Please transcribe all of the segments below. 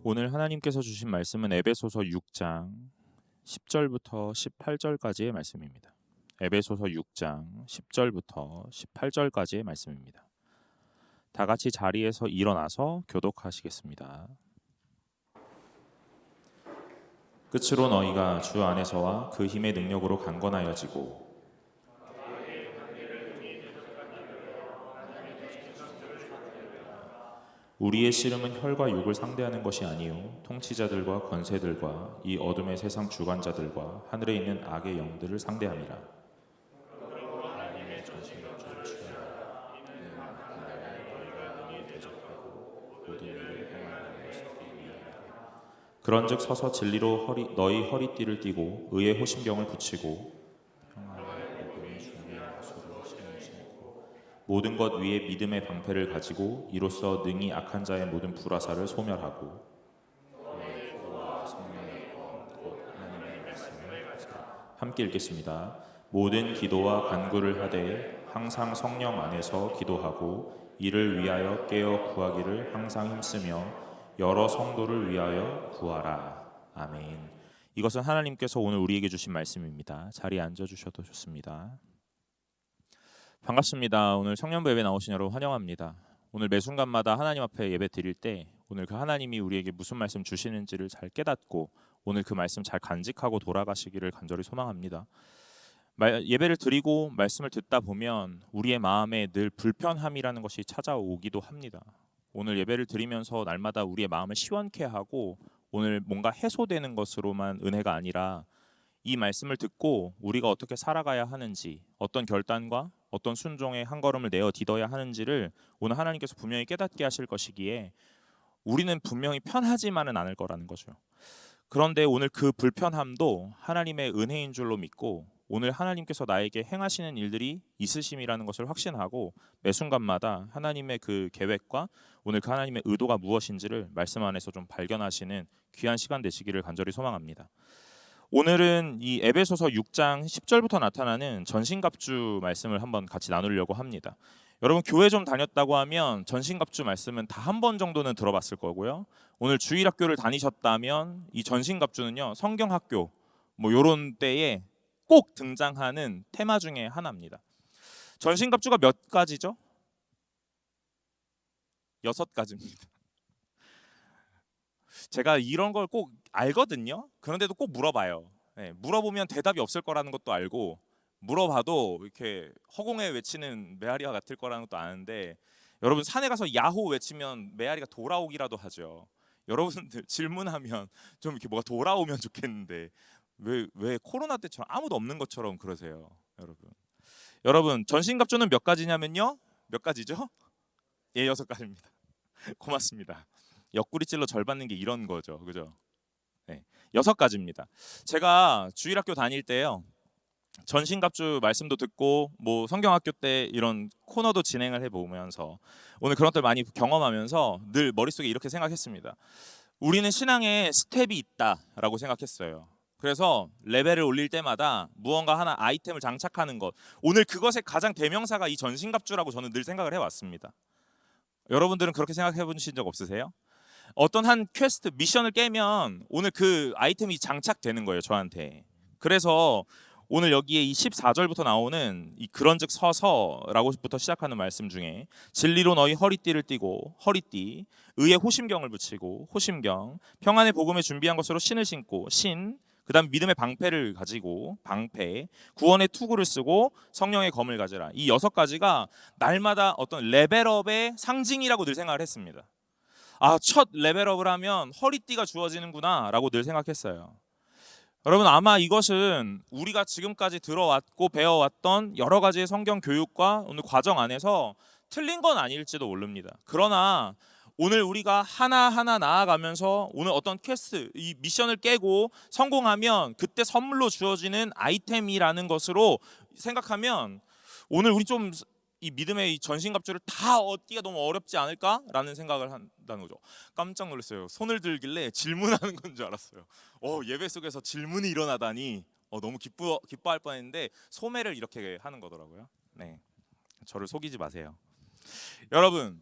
오늘 하나님께서 주신 말씀은 에베소서 6장 10절부터 18절까지의 말씀입니다. 에베소서 6장 10절부터 18절까지의 말씀입니다. 다 같이 자리에서 일어나서 교독하시겠습니다. 끝으로 너희가 주 안에서와 그 힘의 능력으로 강건하여지고 우리의 씨름은 혈과 육을 상대하는 것이 아니요 통치자들과 권세들과 이 어둠의 세상 주관자들과 하늘에 있는 악의 영들을 상대함이라. 그런즉 서서 진리로 너희 허리띠를 띠고 의의 호심경을 붙이고 모든 것 위에 믿음의 방패를 가지고 이로써 능히 악한 자의 모든 불화살을 소멸하고 함께 읽겠습니다. 모든 기도와 간구를 하되 항상 성령 안에서 기도하고 이를 위하여 깨어 구하기를 항상 힘쓰며 여러 성도를 위하여 구하라. 아멘. 이것은 하나님께서 오늘 우리에게 주신 말씀입니다. 자리에 앉아주셔도 좋습니다. 반갑습니다. 오늘 청년부 예배 나오신 여러분 환영합니다. 오늘 매 순간마다 하나님 앞에 예배 드릴 때 오늘 그 하나님이 우리에게 무슨 말씀 주시는지를 잘 깨닫고 오늘 그 말씀 잘 간직하고 돌아가시기를 간절히 소망합니다. 예배를 드리고 말씀을 듣다 보면 우리의 마음에 늘 불편함이라는 것이 찾아오기도 합니다. 오늘 예배를 드리면서 날마다 우리의 마음을 시원케 하고 오늘 뭔가 해소되는 것으로만 은혜가 아니라 이 말씀을 듣고 우리가 어떻게 살아가야 하는지, 어떤 결단과 어떤 순종의 한 걸음을 내어 디뎌야 하는지를 오늘 하나님께서 분명히 깨닫게 하실 것이기에 우리는 분명히 편하지만은 않을 거라는 거죠. 그런데 오늘 그 불편함도 하나님의 은혜인 줄로 믿고 오늘 하나님께서 나에게 행하시는 일들이 있으심이라는 것을 확신하고 매 순간마다 하나님의 그 계획과 오늘 그 하나님의 의도가 무엇인지를 말씀 안에서 좀 발견하시는 귀한 시간 되시기를 간절히 소망합니다. 오늘은 이 에베소서 6장 10절부터 나타나는 전신갑주 말씀을 한번 같이 나누려고 합니다. 여러분 교회 좀 다녔다고 하면 전신갑주 말씀은 다 한 번 정도는 들어봤을 거고요. 오늘 주일학교를 다니셨다면 이 전신갑주는요 성경학교 뭐 요런 때에 꼭 등장하는 테마 중에 하나입니다. 전신갑주가 몇 가지죠? 6가지입니다. 제가 이런 걸 꼭 알거든요. 그런데도 꼭 물어봐요. 네, 물어보면 대답이 없을 거라는 것도 알고 물어봐도 이렇게 허공에 외치는 메아리와 같을 거라는 것도 아는데 여러분 산에 가서 야호 외치면 메아리가 돌아오기라도 하죠. 여러분들 질문하면 좀 이렇게 뭐가 돌아오면 좋겠는데 왜 코로나 때처럼 아무도 없는 것처럼 그러세요, 여러분. 여러분 전신갑주는 몇 가지냐면요. 몇 가지죠? 예, 6가지입니다. 고맙습니다. 옆구리 찔러 절 받는 게 이런 거죠, 그죠? 네, 6가지입니다. 제가 주일학교 다닐 때요. 전신갑주 말씀도 듣고 뭐 성경학교 때 이런 코너도 진행을 해보면서 오늘 그런 것들 많이 경험하면서 늘 머릿속에 이렇게 생각했습니다. 우리는 신앙에 스텝이 있다라고 생각했어요. 그래서 레벨을 올릴 때마다 무언가 하나 아이템을 장착하는 것, 오늘 그것의 가장 대명사가 이 전신갑주라고 저는 늘 생각을 해왔습니다. 여러분들은 그렇게 생각해 보신 적 없으세요? 어떤 한 퀘스트 미션을 깨면 오늘 그 아이템이 장착되는 거예요, 저한테. 그래서 오늘 여기에 이 14절부터 나오는 이 그런즉 서서라고부터 시작하는 말씀 중에 진리로 너희 허리띠를 띠고 허리띠, 의의 호심경을 붙이고 호심경, 평안의 복음에 준비한 것으로 신을 신고 신, 그다음 믿음의 방패를 가지고 방패, 구원의 투구를 쓰고 성령의 검을 가져라. 이 6가지가 날마다 어떤 레벨업의 상징이라고 늘 생각을 했습니다. 첫 레벨업을 하면 허리띠가 주어지는구나라고 늘 생각했어요. 여러분 아마 이것은 우리가 지금까지 들어왔고 배워왔던 여러 가지의 성경 교육과 오늘 과정 안에서 틀린 건 아닐지도 모릅니다. 그러나 오늘 우리가 하나하나 나아가면서 오늘 어떤 퀘스트, 이 미션을 깨고 성공하면 그때 선물로 주어지는 아이템이라는 것으로 생각하면 오늘 우리 좀 이 믿음의 이 전신갑주를 다 얻기가 너무 어렵지 않을까라는 생각을 한다는 거죠. 깜짝 놀랐어요. 손을 들길래 질문하는 건 줄 알았어요. 예배 속에서 질문이 일어나다니 너무 기뻐할 뻔했는데 소매를 이렇게 하는 거더라고요. 네, 저를 속이지 마세요. 여러분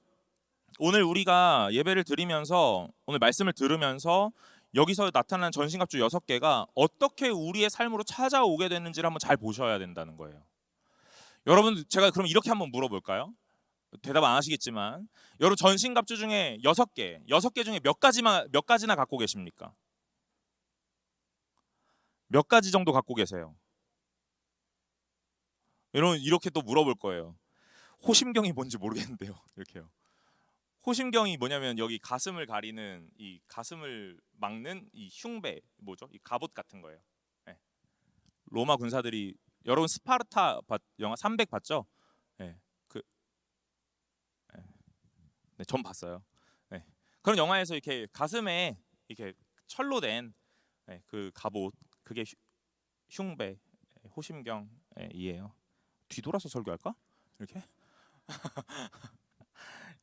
오늘 우리가 예배를 드리면서 오늘 말씀을 들으면서 여기서 나타난 전신갑주 6개가 어떻게 우리의 삶으로 찾아오게 되는지를 한번 잘 보셔야 된다는 거예요. 여러분 제가 그럼 이렇게 한번 물어볼까요? 대답 안 하시겠지만 여러분 전신갑주 중에 6개 중에 몇 가지나 갖고 계십니까? 몇 가지 정도 갖고 계세요? 여러분 이렇게 또 물어볼 거예요. 호심경이 뭔지 모르겠는데요. 이렇게요. 호심경이 뭐냐면 여기 가슴을 가리는 이 가슴을 막는 이 흉배 뭐죠? 이 갑옷 같은 거예요. 네. 로마 군사들이 여러분 스파르타 영화 300 봤죠? 네. 네. 네, 전 봤어요. 네. 그런 영화에서 이렇게 가슴에 이렇게 철로 된 네, 그 갑옷 그게 흉배 호심경이에요. 뒤돌아서 설교할까? 이렇게?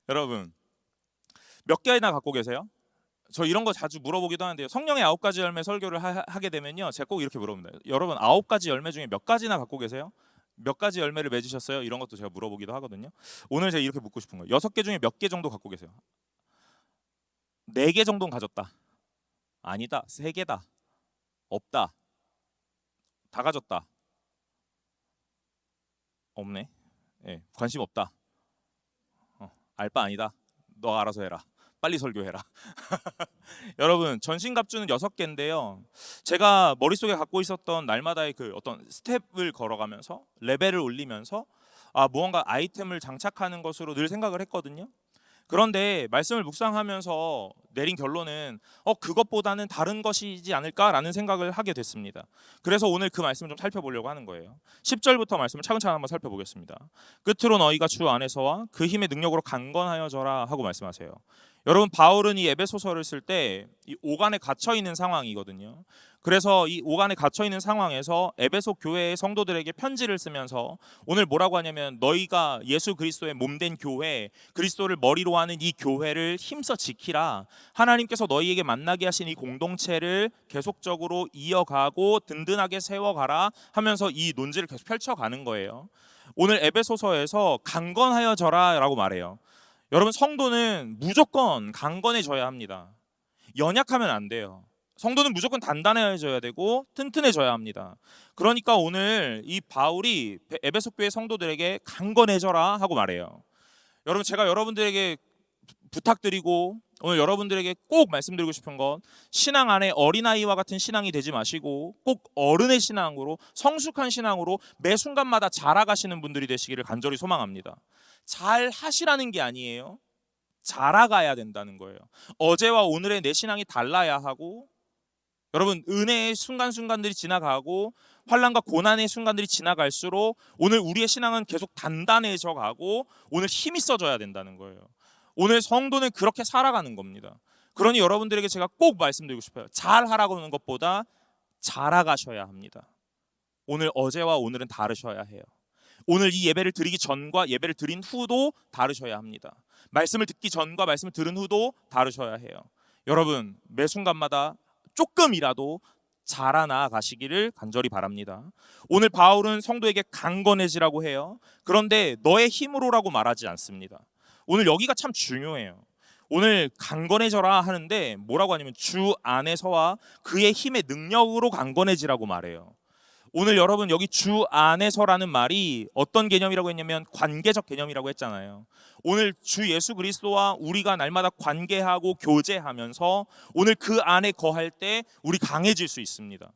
여러분 몇 개나 갖고 계세요? 저 이런 거 자주 물어보기도 하는데요. 성령의 9가지 열매 설교를 하게 되면요, 제가 꼭 이렇게 물어봅니다. 여러분 9가지 열매 중에 몇 가지나 갖고 계세요? 몇 가지 열매를 맺으셨어요? 이런 것도 제가 물어보기도 하거든요. 오늘 제가 이렇게 묻고 싶은 거예요. 6개 중에 몇 개 정도 갖고 계세요? 4개 정도는 가졌다. 아니다. 3개다. 없다. 다 가졌다. 없네. 예, 관심 없다. 알바 아니다. 너 알아서 해라. 빨리 설교해라. 여러분 전신갑주는 6개인데요. 제가 머릿속에 갖고 있었던 날마다의 그 어떤 스텝을 걸어가면서 레벨을 올리면서 무언가 아이템을 장착하는 것으로 늘 생각을 했거든요. 그런데 말씀을 묵상하면서 내린 결론은 그것보다는 다른 것이지 않을까라는 생각을 하게 됐습니다. 그래서 오늘 그 말씀을 좀 살펴보려고 하는 거예요. 10절부터 말씀을 차근차근 한번 살펴보겠습니다. 끝으로 너희가 주 안에서와 그 힘의 능력으로 강건하여져라 하고 말씀하세요. 여러분 바울은 이 에베소서를 쓸 때 이 오간에 갇혀 있는 상황이거든요. 그래서 이 오간에 갇혀 있는 상황에서 에베소 교회의 성도들에게 편지를 쓰면서 오늘 뭐라고 하냐면 너희가 예수 그리스도의 몸된 교회, 그리스도를 머리로 하는 이 교회를 힘써 지키라. 하나님께서 너희에게 만나게 하신 이 공동체를 계속적으로 이어가고 든든하게 세워가라 하면서 이 논지를 계속 펼쳐가는 거예요. 오늘 에베소서에서 강건하여져라라고 말해요. 여러분 성도는 무조건 강건해져야 합니다. 연약하면 안 돼요. 성도는 무조건 단단해져야 되고 튼튼해져야 합니다. 그러니까 오늘 이 바울이 에베소 교회 성도들에게 강건해져라 하고 말해요. 여러분 제가 여러분들에게 부탁드리고 오늘 여러분들에게 꼭 말씀드리고 싶은 건 신앙 안에 어린아이와 같은 신앙이 되지 마시고 꼭 어른의 신앙으로 성숙한 신앙으로 매 순간마다 자라가시는 분들이 되시기를 간절히 소망합니다. 잘 하시라는 게 아니에요. 자라가야 된다는 거예요. 어제와 오늘의 내 신앙이 달라야 하고 여러분 은혜의 순간순간들이 지나가고 환난과 고난의 순간들이 지나갈수록 오늘 우리의 신앙은 계속 단단해져 가고 오늘 힘이 써져야 된다는 거예요. 오늘 성도는 그렇게 살아가는 겁니다. 그러니 여러분들에게 제가 꼭 말씀드리고 싶어요. 잘하라고 하는 것보다 자라가셔야 합니다. 오늘 어제와 오늘은 다르셔야 해요. 오늘 이 예배를 드리기 전과 예배를 드린 후도 다르셔야 합니다. 말씀을 듣기 전과 말씀을 들은 후도 다르셔야 해요. 여러분 매 순간마다 조금이라도 자라나 가시기를 간절히 바랍니다. 오늘 바울은 성도에게 강건해지라고 해요. 그런데 너의 힘으로라고 말하지 않습니다. 오늘 여기가 참 중요해요. 오늘 강건해져라 하는데 뭐라고 하냐면 주 안에서와 그의 힘의 능력으로 강건해지라고 말해요. 오늘 여러분 여기 주 안에서라는 말이 어떤 개념이라고 했냐면 관계적 개념이라고 했잖아요. 오늘 주 예수 그리스도와 우리가 날마다 관계하고 교제하면서 오늘 그 안에 거할 때 우리 강해질 수 있습니다.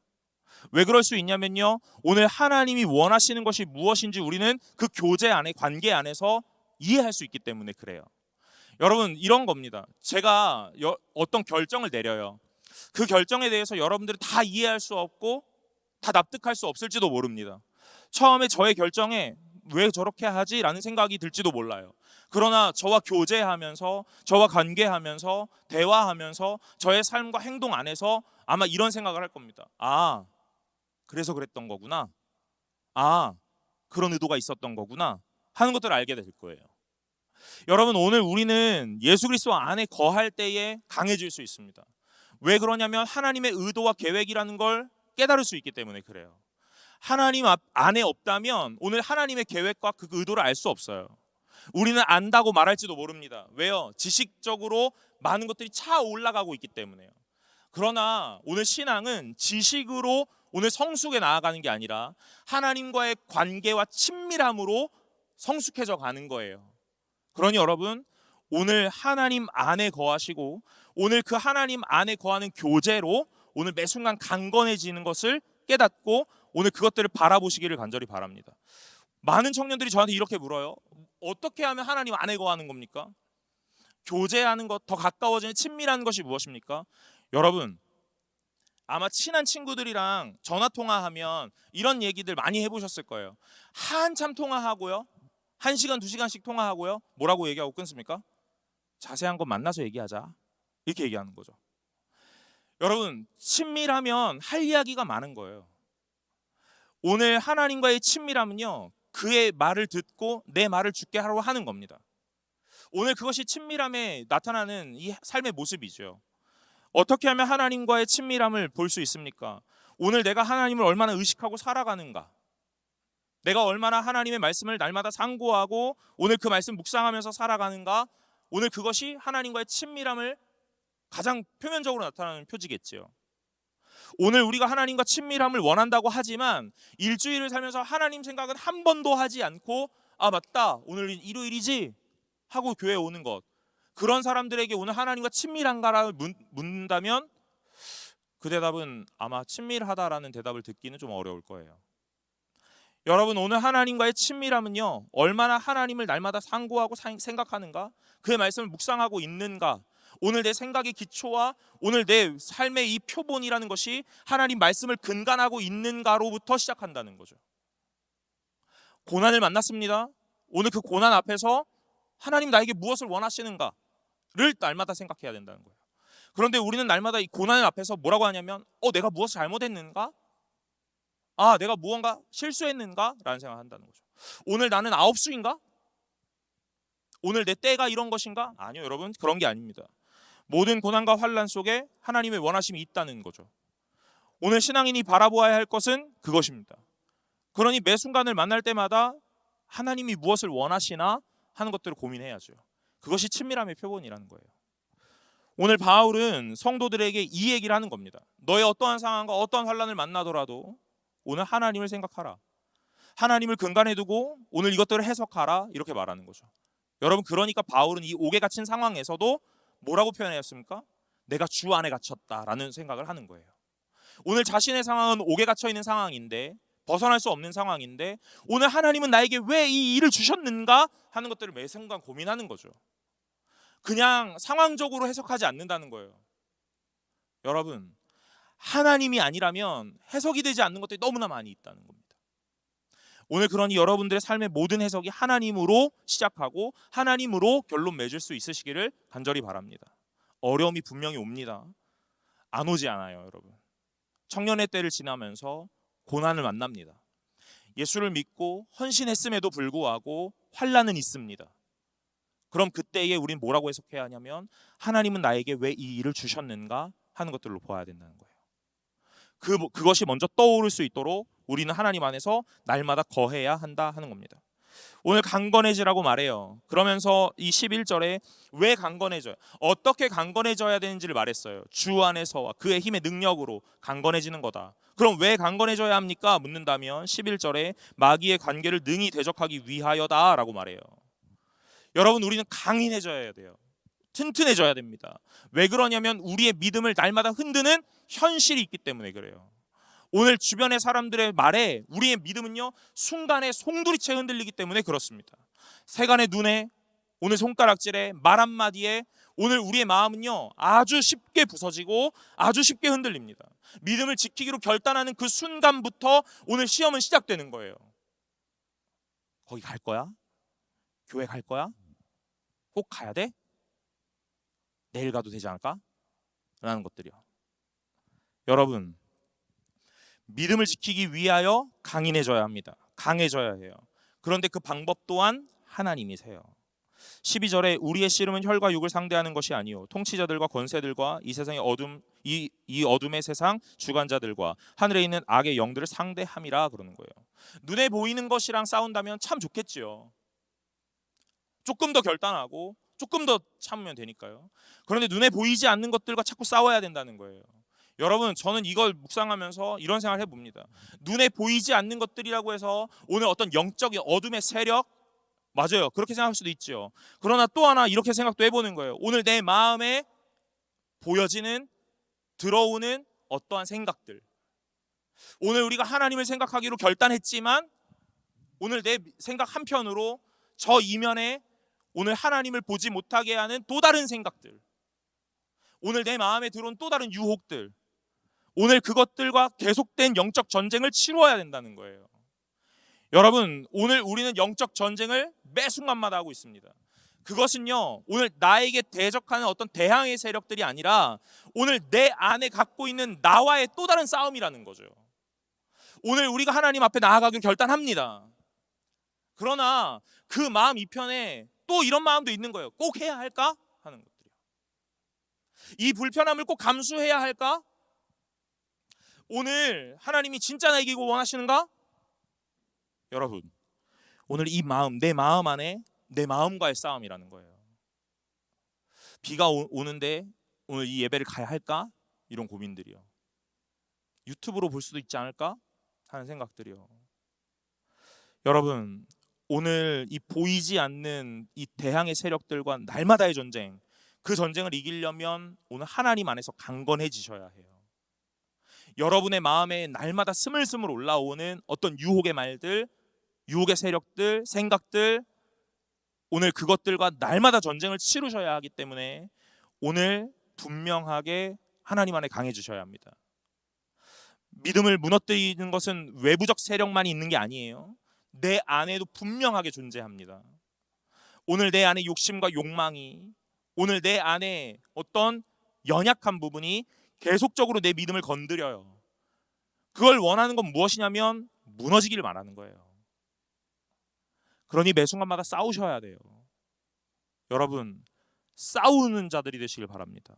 왜 그럴 수 있냐면요. 오늘 하나님이 원하시는 것이 무엇인지 우리는 그 교제 안에 관계 안에서 이해할 수 있기 때문에 그래요. 여러분 이런 겁니다. 제가 어떤 결정을 내려요. 그 결정에 대해서 여러분들은 다 이해할 수 없고 다 납득할 수 없을지도 모릅니다. 처음에 저의 결정에 왜 저렇게 하지? 라는 생각이 들지도 몰라요. 그러나 저와 교제하면서 저와 관계하면서 대화하면서 저의 삶과 행동 안에서 아마 이런 생각을 할 겁니다. 그래서 그랬던 거구나. 그런 의도가 있었던 거구나 하는 것들을 알게 될 거예요. 여러분 오늘 우리는 예수 그리스도 안에 거할 때에 강해질 수 있습니다. 왜 그러냐면 하나님의 의도와 계획이라는 걸 깨달을 수 있기 때문에 그래요. 하나님 안에 없다면 오늘 하나님의 계획과 그 의도를 알 수 없어요. 우리는 안다고 말할지도 모릅니다. 왜요? 지식적으로 많은 것들이 차 올라가고 있기 때문에요. 그러나 오늘 신앙은 지식으로 오늘 성숙에 나아가는 게 아니라 하나님과의 관계와 친밀함으로 성숙해져 가는 거예요. 그러니 여러분, 오늘 하나님 안에 거하시고 오늘 그 하나님 안에 거하는 교제로 오늘 매 순간 강건해지는 것을 깨닫고 오늘 그것들을 바라보시기를 간절히 바랍니다. 많은 청년들이 저한테 이렇게 물어요. 어떻게 하면 하나님 안에 거하는 겁니까? 교제하는 것, 더 가까워지는 친밀한 것이 무엇입니까? 여러분, 아마 친한 친구들이랑 전화 통화하면 이런 얘기들 많이 해보셨을 거예요. 한참 통화하고요. 1시간, 2시간씩 통화하고요. 뭐라고 얘기하고 끊습니까? 자세한 건 만나서 얘기하자. 이렇게 얘기하는 거죠. 여러분, 친밀하면 할 이야기가 많은 거예요. 오늘 하나님과의 친밀함은요, 그의 말을 듣고 내 말을 듣게 하려고 하는 겁니다. 오늘 그것이 친밀함에 나타나는 이 삶의 모습이죠. 어떻게 하면 하나님과의 친밀함을 볼 수 있습니까? 오늘 내가 하나님을 얼마나 의식하고 살아가는가? 내가 얼마나 하나님의 말씀을 날마다 상고하고 오늘 그 말씀 묵상하면서 살아가는가? 오늘 그것이 하나님과의 친밀함을 가장 표면적으로 나타나는 표지겠지요. 오늘 우리가 하나님과 친밀함을 원한다고 하지만 일주일을 살면서 하나님 생각은 한 번도 하지 않고 아 맞다 오늘 일요일이지 하고 교회에 오는 것, 그런 사람들에게 오늘 하나님과 친밀한가를 묻는다면 그 대답은 아마 친밀하다라는 대답을 듣기는 좀 어려울 거예요. 여러분, 오늘 하나님과의 친밀함은요, 얼마나 하나님을 날마다 상고하고 생각하는가, 그의 말씀을 묵상하고 있는가, 오늘 내 생각의 기초와 오늘 내 삶의 이 표본이라는 것이 하나님 말씀을 근간하고 있는가로부터 시작한다는 거죠. 고난을 만났습니다. 오늘 그 고난 앞에서 하나님 나에게 무엇을 원하시는가를 날마다 생각해야 된다는 거예요. 그런데 우리는 날마다 이 고난 앞에서 뭐라고 하냐면 내가 무엇을 잘못했는가? 내가 무언가 실수했는가? 라는 생각을 한다는 거죠. 오늘 나는 아홉수인가? 오늘 내 때가 이런 것인가? 아니요, 여러분, 그런 게 아닙니다. 모든 고난과 환난 속에 하나님의 원하심이 있다는 거죠. 오늘 신앙인이 바라보아야 할 것은 그것입니다. 그러니 매 순간을 만날 때마다 하나님이 무엇을 원하시나 하는 것들을 고민해야죠. 그것이 친밀함의 표본이라는 거예요. 오늘 바울은 성도들에게 이 얘기를 하는 겁니다. 너의 어떠한 상황과 어떠한 환난을 만나더라도 오늘 하나님을 생각하라. 하나님을 근간에 두고 오늘 이것들을 해석하라. 이렇게 말하는 거죠. 여러분, 그러니까 바울은 이 옥에 갇힌 상황에서도 뭐라고 표현했습니까? 내가 주 안에 갇혔다라는 생각을 하는 거예요. 오늘 자신의 상황은 옥에 갇혀 있는 상황인데, 벗어날 수 없는 상황인데 오늘 하나님은 나에게 왜 이 일을 주셨는가 하는 것들을 매 순간 고민하는 거죠. 그냥 상황적으로 해석하지 않는다는 거예요. 여러분, 하나님이 아니라면 해석이 되지 않는 것들이 너무나 많이 있다는 겁니다. 오늘 그러니 여러분들의 삶의 모든 해석이 하나님으로 시작하고 하나님으로 결론 맺을 수 있으시기를 간절히 바랍니다. 어려움이 분명히 옵니다. 안 오지 않아요, 여러분. 청년의 때를 지나면서 고난을 만납니다. 예수를 믿고 헌신했음에도 불구하고 환난은 있습니다. 그럼 그때에 우린 뭐라고 해석해야 하냐면 하나님은 나에게 왜 이 일을 주셨는가 하는 것들로 보아야 된다는 거예요. 그것이 먼저 떠오를 수 있도록 우리는 하나님 안에서 날마다 거해야 한다 하는 겁니다. 오늘 강건해지라고 말해요. 그러면서 이 11절에 왜 강건해져요? 어떻게 강건해져야 되는지를 말했어요. 주 안에서와 그의 힘의 능력으로 강건해지는 거다. 그럼 왜 강건해져야 합니까? 묻는다면 11절에 마귀의 관계를 능히 대적하기 위하여다라고 말해요. 여러분, 우리는 강인해져야 돼요. 튼튼해져야 됩니다. 왜 그러냐면 우리의 믿음을 날마다 흔드는 현실이 있기 때문에 그래요. 오늘 주변의 사람들의 말에 우리의 믿음은요 순간에 송두리째 흔들리기 때문에 그렇습니다. 세간의 눈에, 오늘 손가락질에, 말 한마디에 오늘 우리의 마음은요 아주 쉽게 부서지고 아주 쉽게 흔들립니다. 믿음을 지키기로 결단하는 그 순간부터 오늘 시험은 시작되는 거예요. 거기 갈 거야? 교회 갈 거야? 꼭 가야 돼? 내일 가도 되지 않을까? 라는 것들이요. 여러분, 믿음을 지키기 위하여 강인해져야 합니다. 강해져야 해요. 그런데 그 방법 또한 하나님이세요. 12절에 우리의 씨름은 혈과 육을 상대하는 것이 아니요 통치자들과 권세들과 이 세상의 어둠 이 어둠의 세상 주관자들과 하늘에 있는 악의 영들을 상대함이라 그러는 거예요. 눈에 보이는 것이랑 싸운다면 참 좋겠지요. 조금 더 결단하고 조금 더 참으면 되니까요. 그런데 눈에 보이지 않는 것들과 자꾸 싸워야 된다는 거예요. 여러분, 저는 이걸 묵상하면서 이런 생각을 해봅니다. 눈에 보이지 않는 것들이라고 해서 오늘 어떤 영적인 어둠의 세력, 맞아요, 그렇게 생각할 수도 있죠. 그러나 또 하나 이렇게 생각도 해보는 거예요. 오늘 내 마음에 보여지는, 들어오는 어떠한 생각들, 오늘 우리가 하나님을 생각하기로 결단했지만 오늘 내 생각 한편으로 저 이면에 오늘 하나님을 보지 못하게 하는 또 다른 생각들, 오늘 내 마음에 들어온 또 다른 유혹들, 오늘 그것들과 계속된 영적 전쟁을 치루어야 된다는 거예요. 여러분, 오늘 우리는 영적 전쟁을 매 순간마다 하고 있습니다. 그것은요, 오늘 나에게 대적하는 어떤 대항의 세력들이 아니라 오늘 내 안에 갖고 있는 나와의 또 다른 싸움이라는 거죠. 오늘 우리가 하나님 앞에 나아가기로 결단합니다. 그러나 그 마음 이편에 또 이런 마음도 있는 거예요. 꼭 해야 할까? 하는 것들이요. 이 불편함을 꼭 감수해야 할까? 오늘 하나님이 진짜 나 이기고 원하시는가? 여러분, 오늘 이 마음, 내 마음 안에 내 마음과의 싸움이라는 거예요. 비가 오는데 오늘 이 예배를 가야 할까? 이런 고민들이요. 유튜브로 볼 수도 있지 않을까? 하는 생각들이요. 여러분, 오늘 이 보이지 않는 이 대항의 세력들과 날마다의 전쟁, 그 전쟁을 이기려면 오늘 하나님 안에서 강건해지셔야 해요. 여러분의 마음에 날마다 스물스물 올라오는 어떤 유혹의 말들, 유혹의 세력들, 생각들, 오늘 그것들과 날마다 전쟁을 치르셔야 하기 때문에 오늘 분명하게 하나님 안에 강해지셔야 합니다. 믿음을 무너뜨리는 것은 외부적 세력만이 있는 게 아니에요. 내 안에도 분명하게 존재합니다. 오늘 내 안에 욕심과 욕망이, 오늘 내 안에 어떤 연약한 부분이 계속적으로 내 믿음을 건드려요. 그걸 원하는 건 무엇이냐면 무너지기를 말하는 거예요. 그러니 매 순간마다 싸우셔야 돼요. 여러분, 싸우는 자들이 되시길 바랍니다.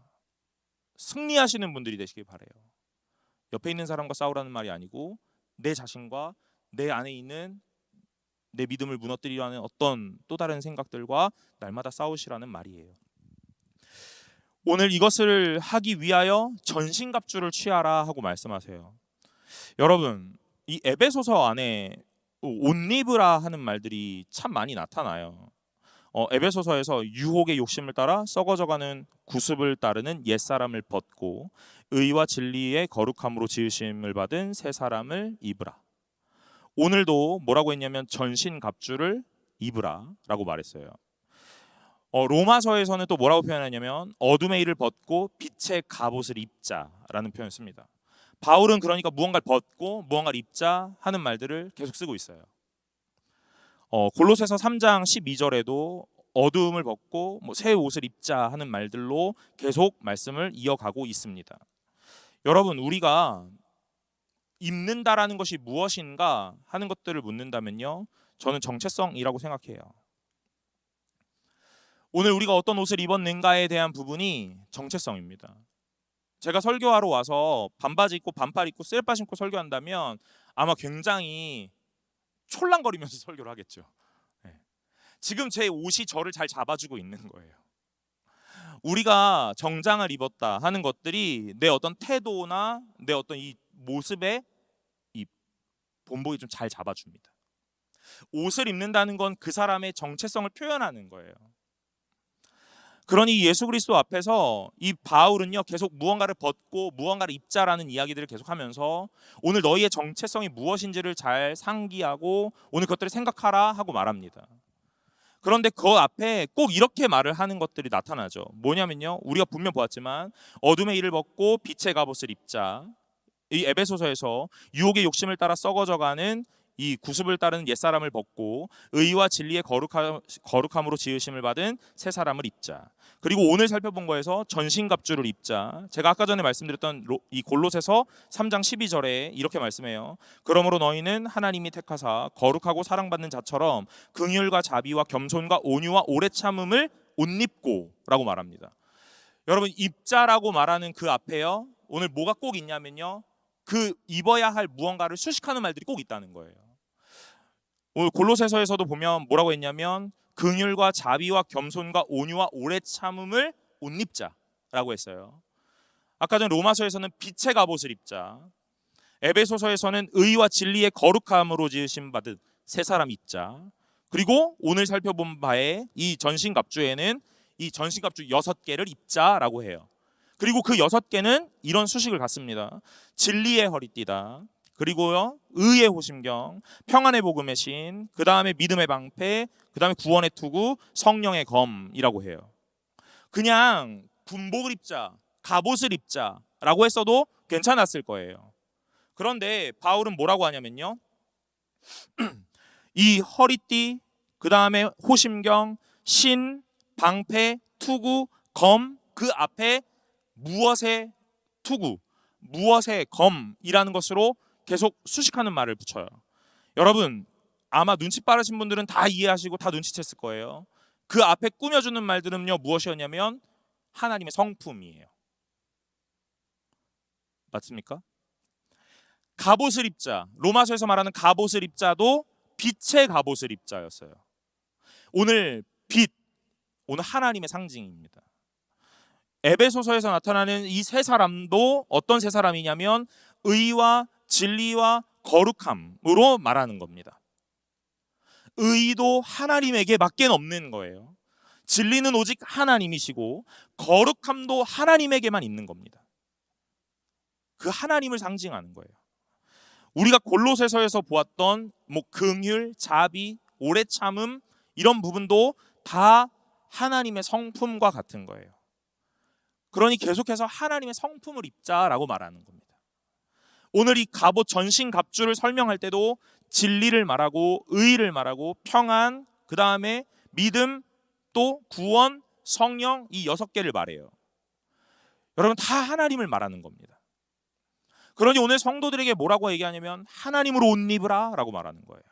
승리하시는 분들이 되시길 바라요. 옆에 있는 사람과 싸우라는 말이 아니고 내 자신과 내 안에 있는 내 믿음을 무너뜨리려 하는 어떤 또 다른 생각들과 날마다 싸우시라는 말이에요. 오늘 이것을 하기 위하여 전신갑주를 취하라 하고 말씀하세요. 여러분, 이 에베소서 안에 옷 입으라 하는 말들이 참 많이 나타나요. 에베소서에서 유혹의 욕심을 따라 썩어져가는 구습을 따르는 옛사람을 벗고 의와 진리의 거룩함으로 지으심을 받은 새 사람을 입으라. 오늘도 뭐라고 했냐면 전신갑주를 입으라 라고 말했어요. 로마서에서는 또 뭐라고 표현하냐면 어둠의 일을 벗고 빛의 갑옷을 입자라는 표현을 씁니다. 바울은 그러니까 무언가를 벗고 무언가를 입자 하는 말들을 계속 쓰고 있어요. 골로새서 3장 12절에도 어두움을 벗고 새 옷을 입자 하는 말들로 계속 말씀을 이어가고 있습니다. 여러분, 우리가 입는다라는 것이 무엇인가 하는 것들을 묻는다면요, 저는 정체성이라고 생각해요. 오늘 우리가 어떤 옷을 입었는가에 대한 부분이 정체성입니다. 제가 설교하러 와서 반바지 입고 반팔 입고 셀바 신고 설교한다면 아마 굉장히 촐랑거리면서 설교를 하겠죠. 지금 제 옷이 저를 잘 잡아주고 있는 거예요. 우리가 정장을 입었다 하는 것들이 내 어떤 태도나 내 어떤 이 모습에 이 본보기 좀 잘 잡아줍니다. 옷을 입는다는 건 그 사람의 정체성을 표현하는 거예요. 그러니 예수 그리스도 앞에서 이 바울은요, 계속 무언가를 벗고 무언가를 입자라는 이야기들을 계속하면서 오늘 너희의 정체성이 무엇인지를 잘 상기하고 오늘 그것들을 생각하라 하고 말합니다. 그런데 그 앞에 꼭 이렇게 말을 하는 것들이 나타나죠. 뭐냐면요, 우리가 분명 보았지만 어둠의 일을 벗고 빛의 갑옷을 입자. 이 에베소서에서 유혹의 욕심을 따라 썩어져가는 이 구습을 따르는 옛사람을 벗고 의와 진리의 거룩함으로 지으심을 받은 새 사람을 입자. 그리고 오늘 살펴본 거에서 전신갑주를 입자. 제가 아까 전에 말씀드렸던 이 골로새서 3장 12절에 이렇게 말씀해요. 그러므로 너희는 하나님이 택하사 거룩하고 사랑받는 자처럼 긍휼과 자비와 겸손과 온유와 오래 참음을 옷 입고 라고 말합니다. 여러분, 입자라고 말하는 그 앞에요, 오늘 뭐가 꼭 있냐면요, 그 입어야 할 무언가를 수식하는 말들이 꼭 있다는 거예요. 오늘 골로새서에서도 보면 뭐라고 했냐면 긍휼과 자비와 겸손과 온유와 오래 참음을 옷 입자라고 했어요. 아까 전 로마서에서는 빛의 갑옷을 입자, 에베소서에서는 의와 진리의 거룩함으로 지으심 받은 새 사람 입자, 그리고 오늘 살펴본 바에 이 전신갑주에는 이 전신갑주 6개를 입자라고 해요. 그리고 그 6개는 이런 수식을 갖습니다. 진리의 허리띠다, 그리고요 의의 호심경, 평안의 복음의 신, 그 다음에 믿음의 방패, 그 다음에 구원의 투구, 성령의 검이라고 해요. 그냥 군복을 입자, 갑옷을 입자라고 했어도 괜찮았을 거예요. 그런데 바울은 뭐라고 하냐면요, 이 허리띠, 그 다음에 호심경, 신, 방패, 투구, 검, 그 앞에 무엇의 투구, 무엇의 검이라는 것으로 계속 수식하는 말을 붙여요. 여러분 아마 눈치 빠르신 분들은 다 이해하시고 다 눈치챘을 거예요. 그 앞에 꾸며주는 말들은요 무엇이었냐면 하나님의 성품이에요. 맞습니까? 갑옷을 입자, 로마서에서 말하는 갑옷을 입자도 빛의 갑옷을 입자였어요. 오늘 빛, 오늘 하나님의 상징입니다. 에베소서에서 나타나는 이 세 사람도 어떤 세 사람이냐면 의와 진리와 거룩함으로 말하는 겁니다. 의도 하나님에게 밖에 없는 거예요. 진리는 오직 하나님이시고 거룩함도 하나님에게만 있는 겁니다. 그 하나님을 상징하는 거예요. 우리가 골로새서에서 보았던 긍휼, 자비, 오래 참음 이런 부분도 다 하나님의 성품과 같은 거예요. 그러니 계속해서 하나님의 성품을 입자라고 말하는 겁니다. 오늘 이 갑옷 전신 갑주를 설명할 때도 진리를 말하고 의를 말하고 평안, 그 다음에 믿음, 또 구원, 성령 이 6개를 말해요. 여러분 다 하나님을 말하는 겁니다. 그러니 오늘 성도들에게 뭐라고 얘기하냐면 하나님으로 옷 입으라 라고 말하는 거예요.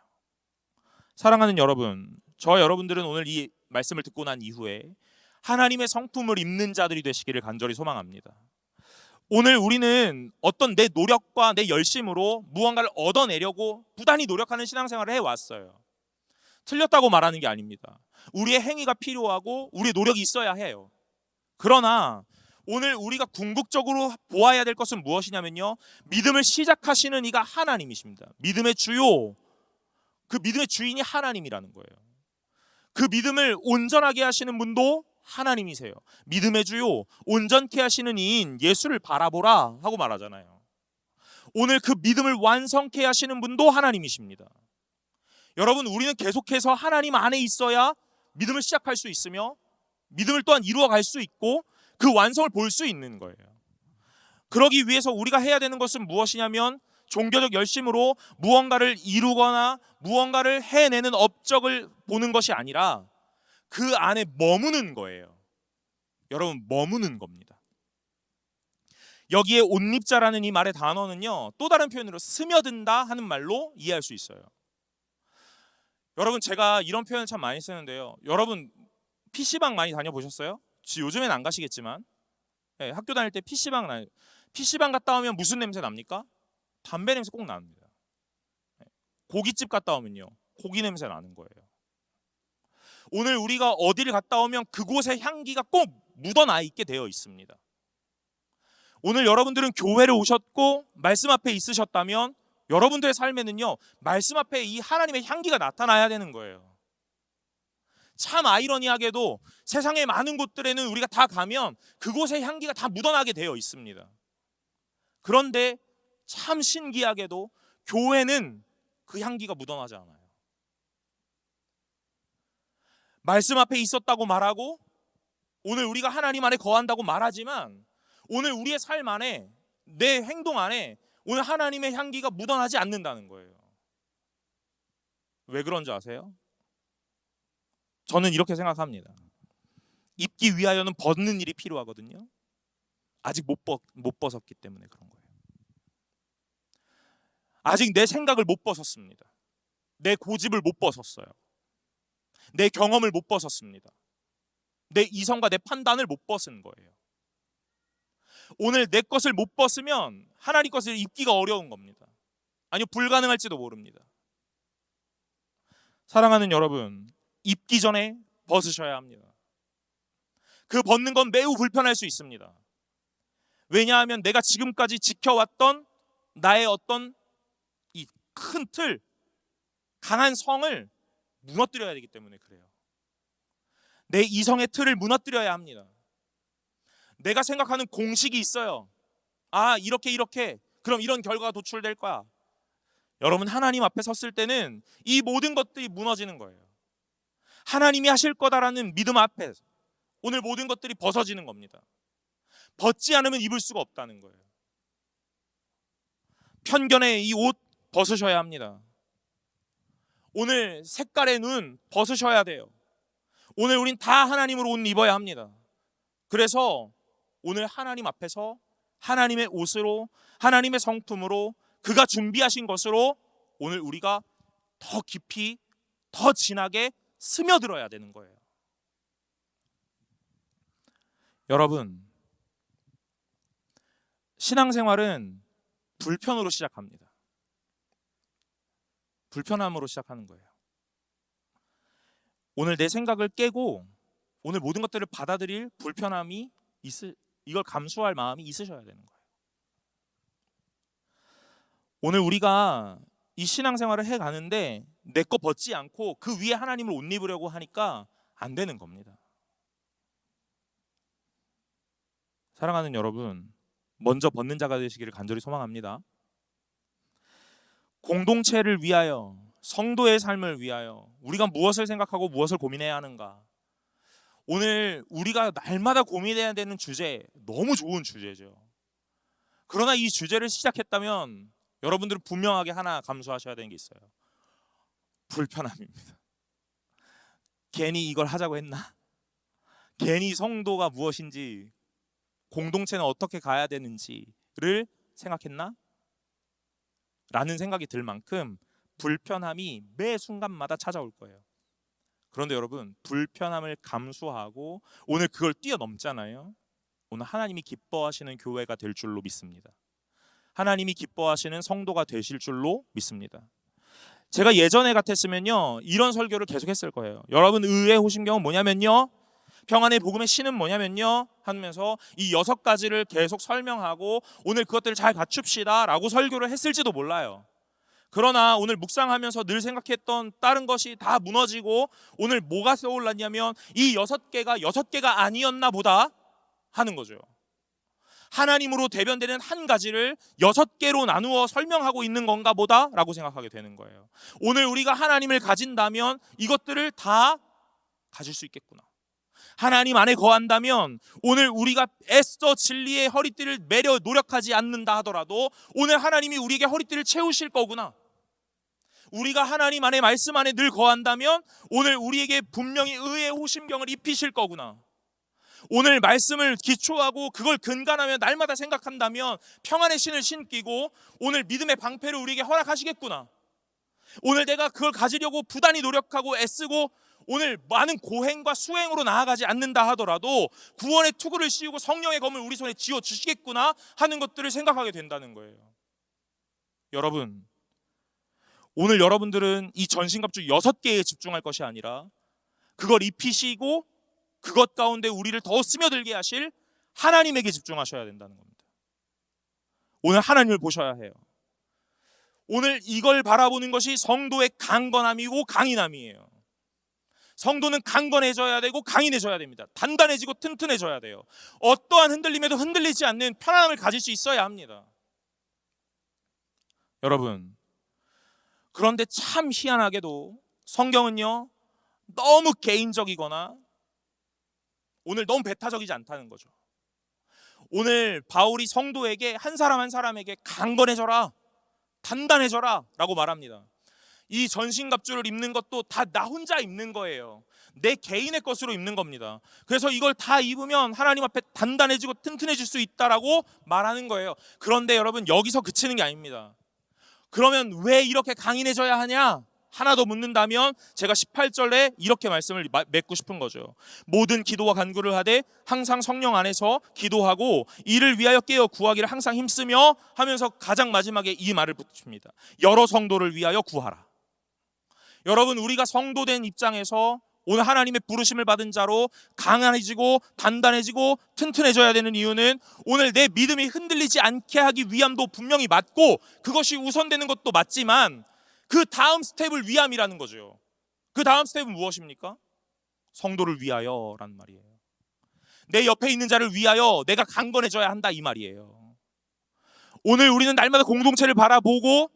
사랑하는 여러분, 저와 여러분들은 오늘 이 말씀을 듣고 난 이후에 하나님의 성품을 입는 자들이 되시기를 간절히 소망합니다. 오늘 우리는 어떤 내 노력과 내 열심으로 무언가를 얻어내려고 부단히 노력하는 신앙생활을 해왔어요. 틀렸다고 말하는 게 아닙니다. 우리의 행위가 필요하고 우리의 노력이 있어야 해요. 그러나 오늘 우리가 궁극적으로 보아야 될 것은 무엇이냐면요, 믿음을 시작하시는 이가 하나님이십니다. 믿음의 주요, 그 믿음의 주인이 하나님이라는 거예요. 그 믿음을 온전하게 하시는 분도 하나님이세요. 믿음의 주요, 온전케 하시는 이인 예수를 바라보라 하고 말하잖아요. 오늘 그 믿음을 완성케 하시는 분도 하나님이십니다. 여러분 우리는 계속해서 하나님 안에 있어야 믿음을 시작할 수 있으며 믿음을 또한 이루어갈 수 있고 그 완성을 볼 수 있는 거예요. 그러기 위해서 우리가 해야 되는 것은 무엇이냐면 종교적 열심으로 무언가를 이루거나 무언가를 해내는 업적을 보는 것이 아니라 그 안에 머무는 거예요. 여러분 머무는 겁니다. 여기에 옷 입자라는 이 말의 단어는요 또 다른 표현으로 스며든다 하는 말로 이해할 수 있어요. 여러분 제가 이런 표현을 참 많이 쓰는데요, 여러분 PC방 많이 다녀보셨어요? 요즘엔 안 가시겠지만 학교 다닐 때 PC방 갔다 오면 무슨 냄새 납니까? 담배 냄새 꼭 납니다. 고깃집 갔다 오면요 고기 냄새 나는 거예요. 오늘 우리가 어디를 갔다 오면 그곳의 향기가 꼭 묻어나 있게 되어 있습니다. 오늘 여러분들은 교회를 오셨고 말씀 앞에 있으셨다면 여러분들의 삶에는요 말씀 앞에 이 하나님의 향기가 나타나야 되는 거예요. 참 아이러니하게도 세상의 많은 곳들에는 우리가 다 가면 그곳의 향기가 다 묻어나게 되어 있습니다. 그런데 참 신기하게도 교회는 그 향기가 묻어나지 않아요. 말씀 앞에 있었다고 말하고 오늘 우리가 하나님 안에 거한다고 말하지만 오늘 우리의 삶 안에 내 행동 안에 오늘 하나님의 향기가 묻어나지 않는다는 거예요. 왜 그런지 아세요? 저는 이렇게 생각합니다. 입기 위하여는 벗는 일이 필요하거든요. 아직 못 벗었기 때문에 그런 거예요. 아직 내 생각을 못 벗었습니다. 내 고집을 못 벗었어요. 내 경험을 못 벗었습니다. 내 이성과 내 판단을 못 벗은 거예요. 오늘 내 것을 못 벗으면 하나님 것을 입기가 어려운 겁니다. 아니요 불가능할지도 모릅니다. 사랑하는 여러분, 입기 전에 벗으셔야 합니다. 그 벗는 건 매우 불편할 수 있습니다. 왜냐하면 내가 지금까지 지켜왔던 나의 어떤 이 큰 틀, 강한 성을 무너뜨려야 되기 때문에 그래요. 내 이성의 틀을 무너뜨려야 합니다. 내가 생각하는 공식이 있어요. 아, 이렇게 그럼 이런 결과가 도출될 거야. 여러분, 하나님 앞에 섰을 때는 이 모든 것들이 무너지는 거예요. 하나님이 하실 거다라는 믿음 앞에 오늘 모든 것들이 벗어지는 겁니다. 벗지 않으면 입을 수가 없다는 거예요. 편견의 이 옷 벗으셔야 합니다. 오늘 색깔의 눈 벗으셔야 돼요. 오늘 우린 다 하나님으로 옷 입어야 합니다. 그래서 오늘 하나님 앞에서 하나님의 옷으로, 하나님의 성품으로, 그가 준비하신 것으로 오늘 우리가 더 깊이, 더 진하게 스며들어야 되는 거예요. 여러분, 신앙생활은 불편으로 시작합니다. 불편함으로 시작하는 거예요. 오늘 내 생각을 깨고 오늘 모든 것들을 받아들일 불편함이 이걸 감수할 마음이 있으셔야 되는 거예요. 오늘 우리가 이 신앙생활을 해가는데 내 거 벗지 않고 그 위에 하나님을 옷 입으려고 하니까 안 되는 겁니다. 사랑하는 여러분, 먼저 벗는 자가 되시기를 간절히 소망합니다. 공동체를 위하여, 성도의 삶을 위하여 우리가 무엇을 생각하고 무엇을 고민해야 하는가? 오늘 우리가 날마다 고민해야 되는 주제, 너무 좋은 주제죠. 그러나 이 주제를 시작했다면 여러분들은 분명하게 하나 감수하셔야 되는 게 있어요. 불편함입니다. 괜히 이걸 하자고 했나? 괜히 성도가 무엇인지, 공동체는 어떻게 가야 되는지를 생각했나? 라는 생각이 들 만큼 불편함이 매 순간마다 찾아올 거예요. 그런데 여러분, 불편함을 감수하고 오늘 그걸 뛰어넘잖아요. 오늘 하나님이 기뻐하시는 교회가 될 줄로 믿습니다. 하나님이 기뻐하시는 성도가 되실 줄로 믿습니다. 제가 예전에 같았으면요, 이런 설교를 계속했을 거예요. 여러분, 의의 호심경은 뭐냐면요, 평안의 복음의 신은 뭐냐면요 하면서 이 6가지를 계속 설명하고 오늘 그것들을 잘 갖춥시다 라고 설교를 했을지도 몰라요. 그러나 오늘 묵상하면서 늘 생각했던 다른 것이 다 무너지고 오늘 뭐가 떠올랐냐면 이 6개가 아니었나 보다 하는 거죠. 하나님으로 대변되는 한 가지를 6개로 나누어 설명하고 있는 건가 보다 라고 생각하게 되는 거예요. 오늘 우리가 하나님을 가진다면 이것들을 다 가질 수 있겠구나. 하나님 안에 거한다면 오늘 우리가 애써 진리의 허리띠를 매려 노력하지 않는다 하더라도 오늘 하나님이 우리에게 허리띠를 채우실 거구나. 우리가 하나님 안에 말씀 안에 늘 거한다면 오늘 우리에게 분명히 의의 호심경을 입히실 거구나. 오늘 말씀을 기초하고 그걸 근간하며 날마다 생각한다면 평안의 신을 신기고 오늘 믿음의 방패를 우리에게 허락하시겠구나. 오늘 내가 그걸 가지려고 부단히 노력하고 애쓰고 오늘 많은 고행과 수행으로 나아가지 않는다 하더라도 구원의 투구를 씌우고 성령의 검을 우리 손에 쥐어주시겠구나 하는 것들을 생각하게 된다는 거예요. 여러분, 오늘 여러분들은 이 전신갑주 6개에 집중할 것이 아니라 그걸 입히시고 그것 가운데 우리를 더 스며들게 하실 하나님에게 집중하셔야 된다는 겁니다. 오늘 하나님을 보셔야 해요. 오늘 이걸 바라보는 것이 성도의 강건함이고 강인함이에요. 성도는 강건해져야 되고 강인해져야 됩니다. 단단해지고 튼튼해져야 돼요. 어떠한 흔들림에도 흔들리지 않는 편안함을 가질 수 있어야 합니다. 여러분, 그런데 참 희한하게도 성경은요 너무 개인적이거나 오늘 너무 배타적이지 않다는 거죠. 오늘 바울이 성도에게 한 사람 한 사람에게 강건해져라, 단단해져라 라고 말합니다. 이 전신갑주를 입는 것도 다 나 혼자 입는 거예요. 내 개인의 것으로 입는 겁니다. 그래서 이걸 다 입으면 하나님 앞에 단단해지고 튼튼해질 수 있다라고 말하는 거예요. 그런데 여러분, 여기서 그치는 게 아닙니다. 그러면 왜 이렇게 강인해져야 하냐? 하나 더 묻는다면 제가 18절에 이렇게 말씀을 맺고 싶은 거죠. 모든 기도와 간구를 하되 항상 성령 안에서 기도하고 이를 위하여 깨어 구하기를 항상 힘쓰며 하면서 가장 마지막에 이 말을 붙입니다. 여러 성도를 위하여 구하라. 여러분, 우리가 성도된 입장에서 오늘 하나님의 부르심을 받은 자로 강한해지고 단단해지고 튼튼해져야 되는 이유는 오늘 내 믿음이 흔들리지 않게 하기 위함도 분명히 맞고 그것이 우선되는 것도 맞지만 그 다음 스텝을 위함이라는 거죠. 그 다음 스텝은 무엇입니까? 성도를 위하여라는 말이에요. 내 옆에 있는 자를 위하여 내가 강건해져야 한다 이 말이에요. 오늘 우리는 날마다 공동체를 바라보고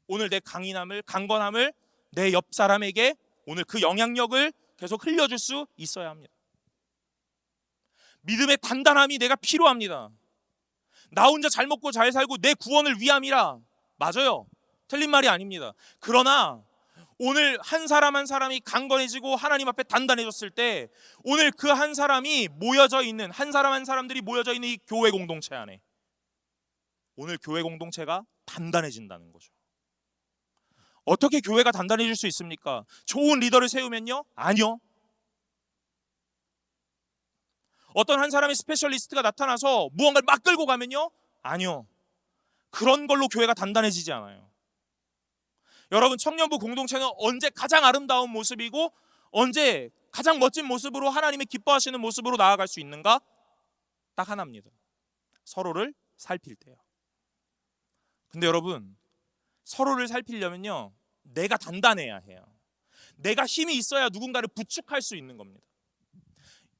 오늘 내 강인함을 강건함을 내 옆 사람에게 오늘 그 영향력을 계속 흘려줄 수 있어야 합니다. 믿음의 단단함이 내가 필요합니다. 나 혼자 잘 먹고 잘 살고 내 구원을 위함이라 맞아요. 틀린 말이 아닙니다. 그러나 오늘 한 사람 한 사람이 강건해지고 하나님 앞에 단단해졌을 때 오늘 그 한 사람이 모여져 있는 한 사람 한 사람들이 모여져 있는 이 교회 공동체 안에 오늘 교회 공동체가 단단해진다는 거죠. 어떻게 교회가 단단해질 수 있습니까? 좋은 리더를 세우면요? 아니요. 어떤 한 사람의 스페셜리스트가 나타나서 무언가를 막 끌고 가면요? 아니요. 그런 걸로 교회가 단단해지지 않아요. 여러분, 청년부 공동체는 언제 가장 아름다운 모습이고 언제 가장 멋진 모습으로 하나님의 기뻐하시는 모습으로 나아갈 수 있는가? 딱 하나입니다. 서로를 살필 때요. 근데 여러분, 서로를 살피려면요 내가 단단해야 해요. 내가 힘이 있어야 누군가를 부축할 수 있는 겁니다.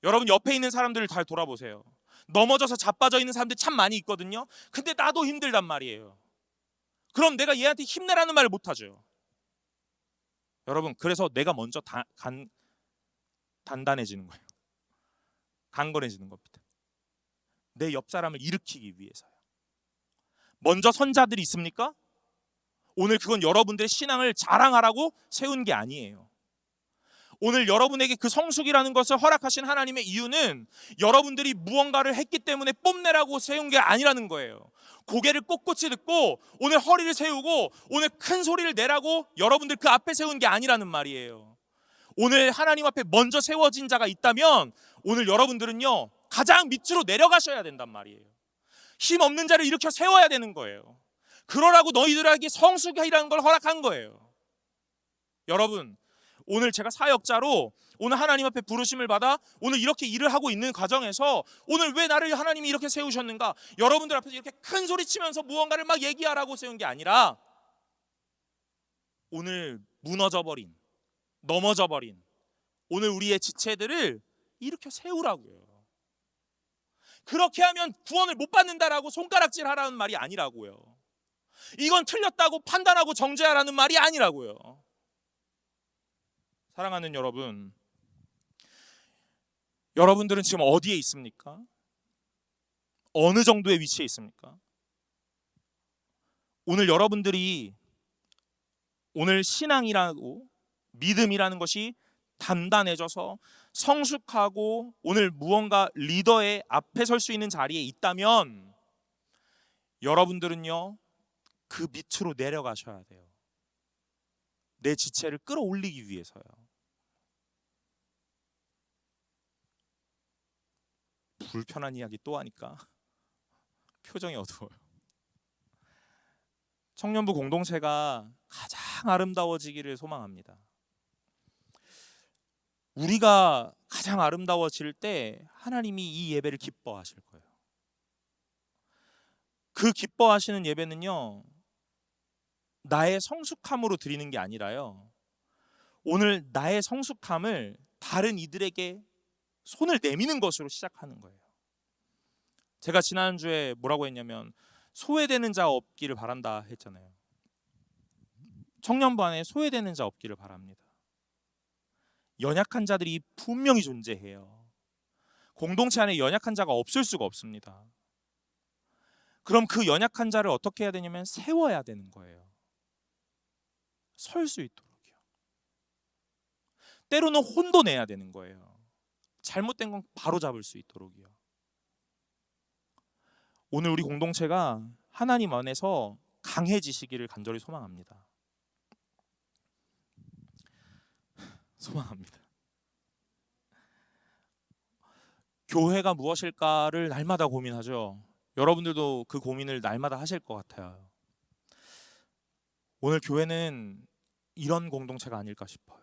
여러분, 옆에 있는 사람들을 잘 돌아보세요. 넘어져서 자빠져 있는 사람들 참 많이 있거든요. 근데 나도 힘들단 말이에요. 그럼 내가 얘한테 힘내라는 말을 못하죠. 여러분, 그래서 내가 먼저 단단해지는 거예요. 강건해지는 겁니다. 내 옆 사람을 일으키기 위해서요. 먼저 선 자들이 있습니까? 오늘 그건 여러분들의 신앙을 자랑하라고 세운 게 아니에요. 오늘 여러분에게 그 성숙이라는 것을 허락하신 하나님의 이유는 여러분들이 무언가를 했기 때문에 뽐내라고 세운 게 아니라는 거예요. 고개를 꼿꼿이 듣고 오늘 허리를 세우고 오늘 큰 소리를 내라고 여러분들 그 앞에 세운 게 아니라는 말이에요. 오늘 하나님 앞에 먼저 세워진 자가 있다면 오늘 여러분들은요 가장 밑으로 내려가셔야 된단 말이에요. 힘 없는 자를 일으켜 세워야 되는 거예요. 그러라고 너희들에게 성숙이라는 걸 허락한 거예요. 여러분, 오늘 제가 사역자로 오늘 하나님 앞에 부르심을 받아 오늘 이렇게 일을 하고 있는 과정에서 오늘 왜 나를 하나님이 이렇게 세우셨는가? 여러분들 앞에서 이렇게 큰 소리 치면서 무언가를 막 얘기하라고 세운 게 아니라 오늘 무너져버린, 넘어져버린 오늘 우리의 지체들을 일으켜 세우라고요. 그렇게 하면 구원을 못 받는다라고 손가락질 하라는 말이 아니라고요. 이건 틀렸다고 판단하고 정죄하라는 말이 아니라고요. 사랑하는 여러분, 여러분들은 지금 어디에 있습니까? 어느 정도의 위치에 있습니까? 오늘 여러분들이 오늘 신앙이라고 믿음이라는 것이 단단해져서 성숙하고 오늘 무언가 리더의 앞에 설 수 있는 자리에 있다면 여러분들은요 그 밑으로 내려가셔야 돼요. 내 지체를 끌어올리기 위해서요. 불편한 이야기 또 하니까 표정이 어두워요. 청년부 공동체가 가장 아름다워지기를 소망합니다. 우리가 가장 아름다워질 때 하나님이 이 예배를 기뻐하실 거예요. 그 기뻐하시는 예배는요 나의 성숙함으로 드리는 게 아니라요 오늘 나의 성숙함을 다른 이들에게 손을 내미는 것으로 시작하는 거예요. 제가 지난주에 뭐라고 했냐면 소외되는 자 없기를 바란다 했잖아요. 청년부 안에 소외되는 자 없기를 바랍니다. 연약한 자들이 분명히 존재해요. 공동체 안에 연약한 자가 없을 수가 없습니다. 그럼 그 연약한 자를 어떻게 해야 되냐면 세워야 되는 거예요. 설 수 있도록요. 때로는 혼도 내야 되는 거예요. 잘못된 건 바로 잡을 수 있도록요. 오늘 우리 공동체가 하나님 안에서 강해지시기를 간절히 소망합니다. 소망합니다. 교회가 무엇일까를 날마다 고민하죠. 여러분들도 그 고민을 날마다 하실 것 같아요. 오늘 교회는 이런 공동체가 아닐까 싶어요.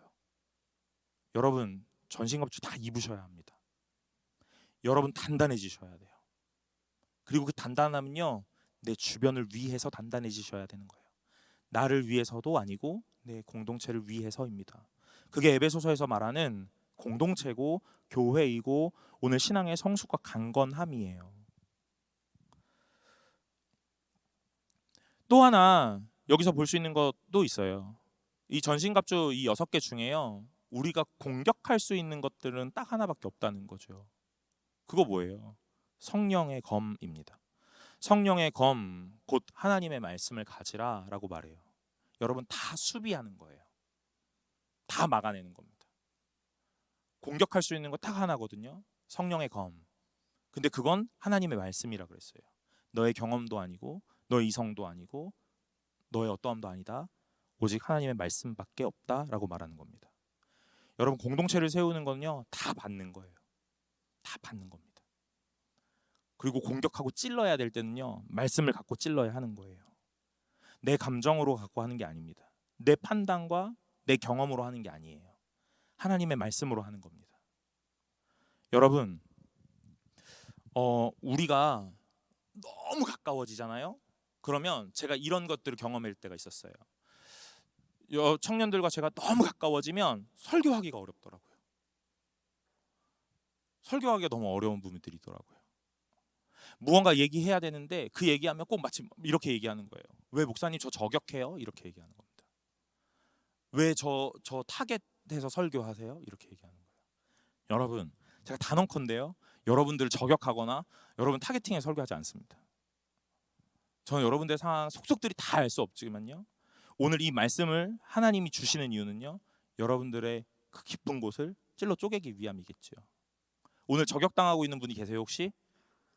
여러분 전신갑주 다 입으셔야 합니다. 여러분 단단해지셔야 돼요. 그리고 그 단단함은요, 내 주변을 위해서 단단해지셔야 되는 거예요. 나를 위해서도 아니고 내 공동체를 위해서입니다. 그게 에베소서에서 말하는 공동체고 교회이고 오늘 신앙의 성숙과 강건함이에요. 또 하나 여기서 볼 수 있는 것도 있어요. 이 전신갑주 이 6개 중에요, 우리가 공격할 수 있는 것들은 딱 하나밖에 없다는 거죠. 그거 뭐예요? 성령의 검입니다. 성령의 검, 곧 하나님의 말씀을 가지라라고 말해요. 여러분 다 수비하는 거예요. 다 막아내는 겁니다. 공격할 수 있는 거 딱 하나거든요. 성령의 검. 근데 그건 하나님의 말씀이라 그랬어요. 너의 경험도 아니고 너의 이성도 아니고 너의 어떠함도 아니다. 오직 하나님의 말씀밖에 없다라고 말하는 겁니다. 여러분 공동체를 세우는 건요, 다 받는 거예요. 다 받는 겁니다. 그리고 공격하고 찔러야 될 때는요, 말씀을 갖고 찔러야 하는 거예요. 내 감정으로 갖고 하는 게 아닙니다. 내 판단과 내 경험으로 하는 게 아니에요. 하나님의 말씀으로 하는 겁니다. 여러분, 우리가 너무 가까워지잖아요. 그러면 제가 이런 것들을 경험할 때가 있었어요. 청년들과 제가 너무 가까워지면 설교하기가 어렵더라고요. 설교하기가 너무 어려운 부분들이 있더라고요. 무언가 얘기해야 되는데 그 얘기하면 꼭 마침 이렇게 얘기하는 거예요. 왜 목사님 저 저격해요? 이렇게 얘기하는 겁니다. 왜 저 타겟해서 설교하세요? 이렇게 얘기하는 거예요. 여러분, 제가 단언컨대요, 여러분들을 저격하거나 여러분 타겟팅에 설교하지 않습니다. 저는 여러분들의 상황 속속들이 다 알 수 없지만요, 오늘 이 말씀을 하나님이 주시는 이유는요, 여러분들의 그 깊은 곳을 찔러 쪼개기 위함이겠죠. 오늘 저격당하고 있는 분이 계세요 혹시?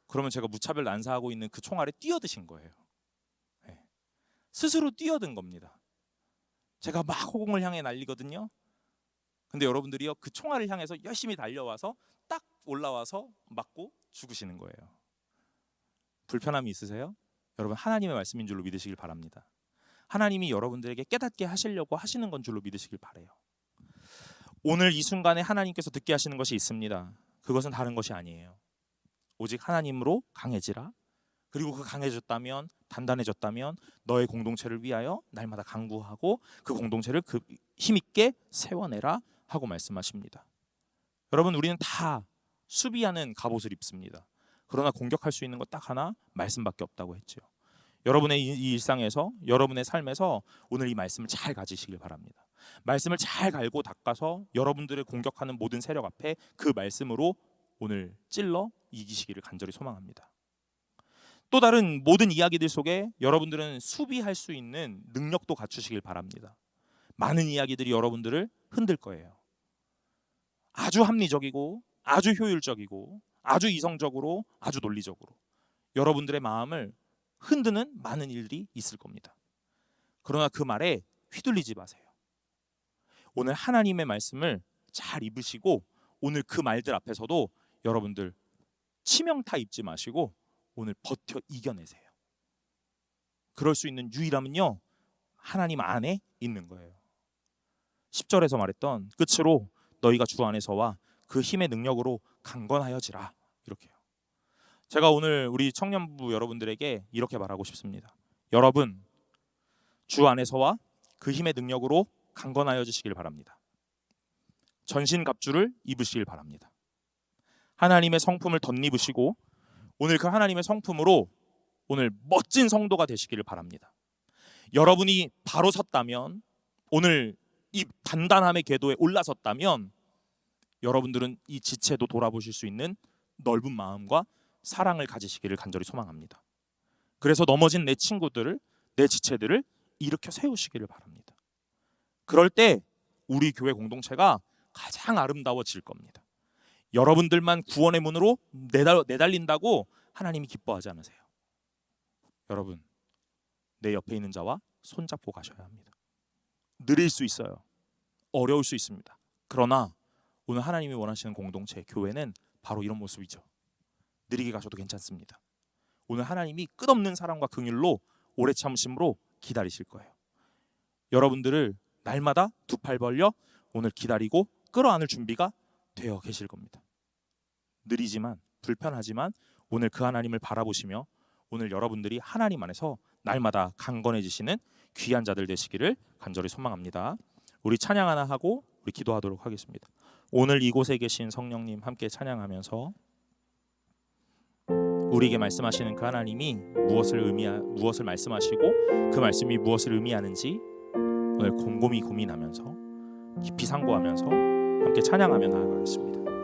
그러면 제가 무차별 난사하고 있는 그 총 아래 뛰어드신 거예요. 네. 스스로 뛰어든 겁니다. 제가 막 호공을 향해 날리거든요. 근데 여러분들이요, 그 총알을 향해서 열심히 달려와서 딱 올라와서 맞고 죽으시는 거예요. 불편함이 있으세요? 여러분 하나님의 말씀인 줄로 믿으시길 바랍니다. 하나님이 여러분들에게 깨닫게 하시려고 하시는 건 줄로 믿으시길 바래요. 오늘 이 순간에 하나님께서 듣게 하시는 것이 있습니다. 그것은 다른 것이 아니에요. 오직 하나님으로 강해지라. 그리고 그 강해졌다면, 단단해졌다면 너의 공동체를 위하여 날마다 강구하고 그 공동체를 그 힘있게 세워내라 하고 말씀하십니다. 여러분 우리는 다 수비하는 갑옷을 입습니다. 그러나 공격할 수 있는 것 딱 하나, 말씀밖에 없다고 했죠. 여러분의 이 일상에서, 여러분의 삶에서 오늘 이 말씀을 잘 가지시길 바랍니다. 말씀을 잘 갈고 닦아서 여러분들을 공격하는 모든 세력 앞에 그 말씀으로 오늘 찔러 이기시기를 간절히 소망합니다. 또 다른 모든 이야기들 속에 여러분들은 수비할 수 있는 능력도 갖추시길 바랍니다. 많은 이야기들이 여러분들을 흔들 거예요. 아주 합리적이고 아주 효율적이고 아주 이성적으로 아주 논리적으로 여러분들의 마음을 흔드는 많은 일들이 있을 겁니다. 그러나 그 말에 휘둘리지 마세요. 오늘 하나님의 말씀을 잘 입으시고 오늘 그 말들 앞에서도 여러분들 치명타 입지 마시고 오늘 버텨 이겨내세요. 그럴 수 있는 유일함은요, 하나님 안에 있는 거예요. 10절에서 말했던 끝으로 너희가 주 안에서와 그 힘의 능력으로 강건하여지라, 이렇게요. 제가 오늘 우리 청년부 여러분들에게 이렇게 말하고 싶습니다. 여러분 주 안에서와 그 힘의 능력으로 강건하여지시길 바랍니다. 전신갑주를 입으시길 바랍니다. 하나님의 성품을 덧입으시고 오늘 그 하나님의 성품으로 오늘 멋진 성도가 되시기를 바랍니다. 여러분이 바로 섰다면, 오늘 이 단단함의 궤도에 올라섰다면 여러분들은 이 지체도 돌아보실 수 있는 넓은 마음과 사랑을 가지시기를 간절히 소망합니다. 그래서 넘어진 내 친구들을, 내 지체들을 일으켜 세우시기를 바랍니다. 그럴 때 우리 교회 공동체가 가장 아름다워질 겁니다. 여러분들만 구원의 문으로 내달린다고 하나님이 기뻐하지 않으세요. 여러분, 내 옆에 있는 자와 손잡고 가셔야 합니다. 느릴 수 있어요. 어려울 수 있습니다. 그러나 오늘 하나님이 원하시는 공동체, 교회는 바로 이런 모습이죠. 느리게 가셔도 괜찮습니다. 오늘 하나님이 끝없는 사랑과 긍휼로 오래 참으심으로 기다리실 거예요. 여러분들을 날마다 두 팔 벌려 오늘 기다리고 끌어안을 준비가 되어 계실 겁니다. 느리지만 불편하지만 오늘 그 하나님을 바라보시며 오늘 여러분들이 하나님 안에서 날마다 강건해지시는 귀한 자들 되시기를 간절히 소망합니다. 우리 찬양 하나 하고 우리 기도하도록 하겠습니다. 오늘 이곳에 계신 성령님 함께 찬양하면서 우리에게 말씀하시는 그 하나님이 무엇을 말씀하시고 그 말씀이 무엇을 의미하는지 오늘 곰곰이 고민하면서 깊이 상고하면서 함께 찬양하며 나아가겠습니다.